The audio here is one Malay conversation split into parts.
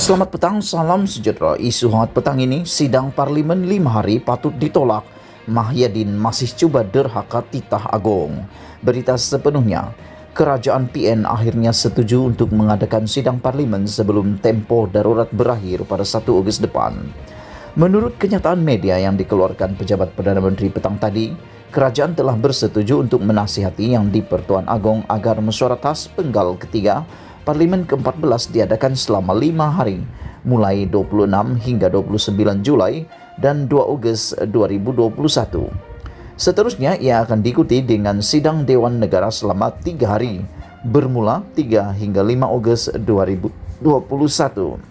Selamat petang, salam sejahtera. Isu hangat petang ini, sidang parlimen 5 hari patut ditolak. Mahyadin masih cuba derhaka titah agung. Berita sepenuhnya, kerajaan PN akhirnya setuju untuk mengadakan sidang parlimen sebelum tempoh darurat berakhir pada 1 Ogos depan. Menurut kenyataan media yang dikeluarkan pejabat Perdana Menteri petang tadi, kerajaan telah bersetuju untuk menasihati Yang di-Pertuan Agong agar mesyuaratas penggal ketiga Parlimen ke-14 diadakan selama 5 hari, mulai 26 hingga 29 Julai dan 2 Ogos 2021. Seterusnya, ia akan diikuti dengan sidang Dewan Negara selama 3 hari, bermula 3 hingga 5 Ogos 2021.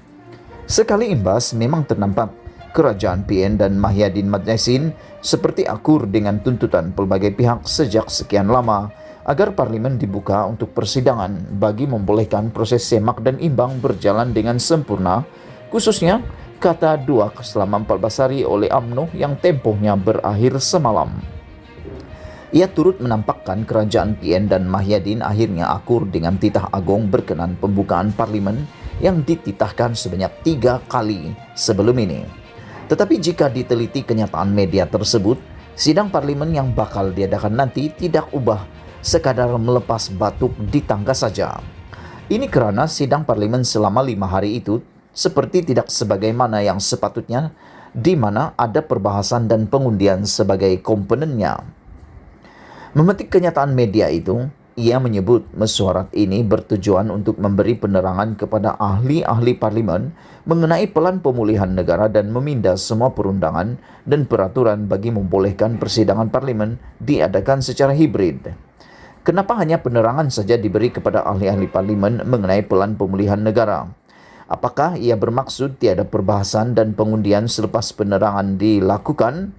Sekali imbas, memang ternampak kerajaan PN dan Mahyadin Majnaisin seperti akur dengan tuntutan pelbagai pihak sejak sekian lama agar parlimen dibuka untuk persidangan bagi membolehkan proses semak dan imbang berjalan dengan sempurna, khususnya kata 2 selama 14 hari oleh UMNO yang tempohnya berakhir semalam. Ia turut menampakkan kerajaan PN dan Mahyadin akhirnya akur dengan titah agung berkenan pembukaan parlimen yang dititahkan sebanyak 3 kali sebelum ini. Tetapi jika diteliti kenyataan media tersebut, sidang parlimen yang bakal diadakan nanti tidak ubah sekadar melepas batuk di tangga saja. Ini kerana sidang parlimen selama 5 hari itu seperti tidak sebagaimana yang sepatutnya, di mana ada perbahasan dan pengundian sebagai komponennya. Memetik kenyataan media itu, ia menyebut mesyuarat ini bertujuan untuk memberi penerangan kepada ahli-ahli parlimen mengenai pelan pemulihan negara dan meminda semua perundangan dan peraturan bagi membolehkan persidangan parlimen diadakan secara hibrid. Kenapa hanya penerangan saja diberi kepada ahli-ahli parlimen mengenai pelan pemulihan negara? Apakah ia bermaksud tiada perbahasan dan pengundian selepas penerangan dilakukan?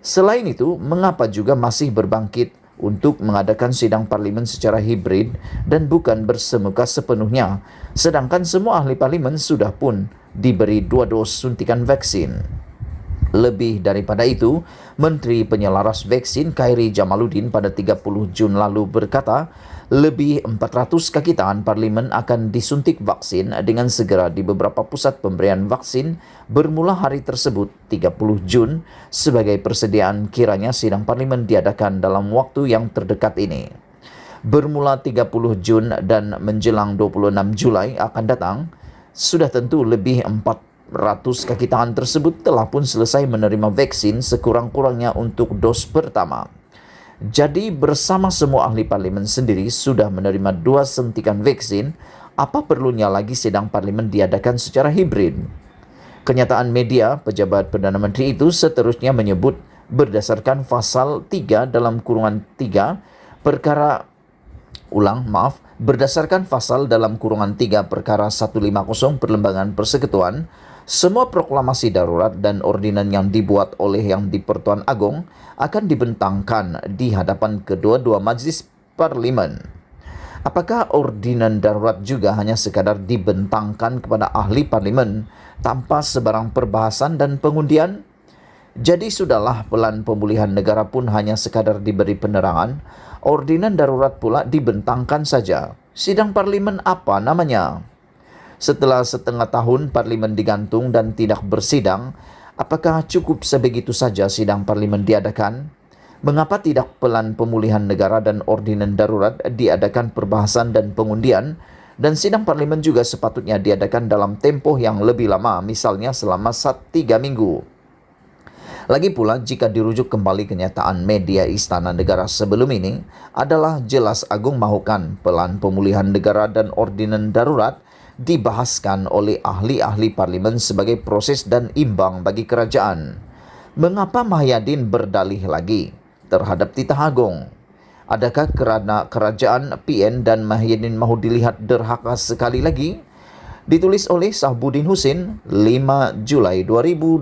Selain itu, mengapa juga masih berbangkit untuk mengadakan sidang parlimen secara hibrid dan bukan bersemuka sepenuhnya, sedangkan semua ahli parlimen sudah pun diberi 2 dos suntikan vaksin? Lebih daripada itu, Menteri Penyelaras Vaksin Khairy Jamaluddin pada 30 Jun lalu berkata, lebih 400 kaki tangan parlimen akan disuntik vaksin dengan segera di beberapa pusat pemberian vaksin bermula hari tersebut 30 Jun sebagai persediaan kiranya sidang parlimen diadakan dalam waktu yang terdekat ini. Bermula 30 Jun dan menjelang 26 Julai akan datang, sudah tentu lebih 400 kaki tangan tersebut telah pun selesai menerima vaksin sekurang-kurangnya untuk dos pertama. Jadi bersama semua ahli parlimen sendiri sudah menerima 2 suntikan vaksin, apa perlunya lagi sidang parlimen diadakan secara hibrid? Kenyataan media pejabat Perdana Menteri itu seterusnya menyebut berdasarkan pasal 3 dalam kurungan 3 berdasarkan pasal dalam kurungan 3 perkara 150 Perlembagaan Persekutuan, semua proklamasi darurat dan ordinan yang dibuat oleh Yang di-Pertuan Agong akan dibentangkan di hadapan kedua-dua majlis parlimen. Apakah ordinan darurat juga hanya sekadar dibentangkan kepada ahli parlimen tanpa sebarang perbahasan dan pengundian? Jadi sudahlah pelan pemulihan negara pun hanya sekadar diberi penerangan, ordinan darurat pula dibentangkan saja. Sidang parlimen apa namanya? Setelah setengah tahun parlimen digantung dan tidak bersidang, apakah cukup sebegitu saja sidang parlimen diadakan? Mengapa tidak pelan pemulihan negara dan ordinan darurat diadakan perbahasan dan pengundian, dan sidang parlimen juga sepatutnya diadakan dalam tempoh yang lebih lama, misalnya selama 3 minggu? Lagi pula, jika dirujuk kembali kenyataan media Istana Negara sebelum ini, adalah jelas Agung mahukan pelan pemulihan negara dan ordinan darurat dibahaskan oleh ahli-ahli parlimen sebagai proses dan imbang bagi kerajaan. Mengapa Mahyadin berdalih lagi terhadap titah agung? Adakah kerana kerajaan PN dan Mahyadin mahu dilihat derhaka sekali lagi? Ditulis oleh Sahbudin Husin 5 Julai 2021.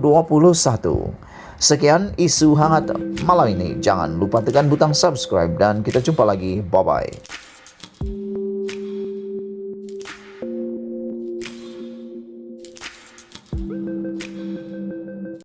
Sekian isu hangat malam ini. Jangan lupa tekan butang subscribe dan kita jumpa lagi. Bye-bye.